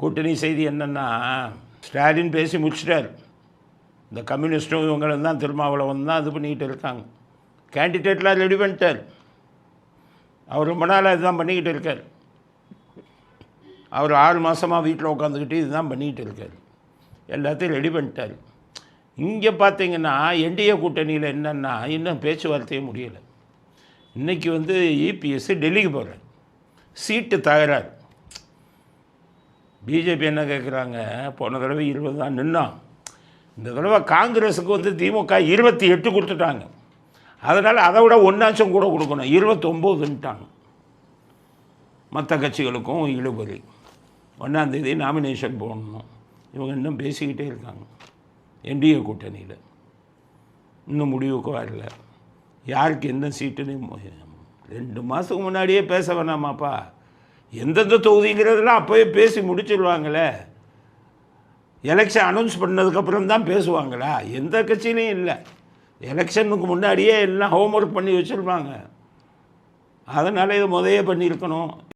கூட்டணி செய்தி என்னென்னா, ஸ்டாலின் பேசி முடிச்சிட்டார். இந்த கம்யூனிஸ்ட்டும் இவங்களும் தான் திருமாவளவன் தான் இது பண்ணிக்கிட்டு இருக்காங்க. கேண்டிடேட்லாம் ரெடி பண்ணிட்டார். அவர் ரொம்ப நாளாக இதுதான் பண்ணிக்கிட்டு இருக்கார். அவர் 6 மாதமாக வீட்டில் உட்காந்துக்கிட்டு இதுதான் பண்ணிக்கிட்டு இருக்கார். எல்லாத்தையும் ரெடி பண்ணிட்டார். இங்கே பார்த்தீங்கன்னா என்டிஏ கூட்டணியில் என்னென்னா இன்னும் பேச்சுவார்த்தையே முடியலை. இன்றைக்கி இபிஎஸ் டெல்லிக்கு போகிறார். சீட்டு தகராறு. பிஜேபி என்ன கேட்குறாங்க, போன தடவை 20 தான் நின்னான், இந்த தடவை காங்கிரஸுக்கு திமுக 28 கொடுத்துட்டாங்க, அதனால் அதை விட ஒன்றாச்சும் கூட கொடுக்கணும், 29ன்ட்டாங்க. மற்ற கட்சிகளுக்கும் இழுபறி. 1ஆம் தேதி நாமினேஷன் போடணும். இவங்க இன்னும் பேசிக்கிட்டே இருக்காங்க. என்டிஏ கூட்டணியில் இன்னும் முடிவுக்கு வரல. யாருக்கு எந்த சீட்டுன்னு 2 மாதத்துக்கு முன்னாடியே பேச வேணாமாப்பா? எந்தெந்த தொகுதிங்கிறதெல்லாம் அப்போயே பேசி முடிச்சிடுவாங்களே. எலெக்ஷன் அனௌன்ஸ் பண்ணதுக்கப்புறம் தான் பேசுவாங்களா? எந்த கட்சியிலையும் இல்லை. எலெக்ஷனுக்கு முன்னாடியே எல்லாம் ஹோம்ஒர்க் பண்ணி வச்சுருப்பாங்க. அதனால் இதை முதையே பண்ணியிருக்கணும்.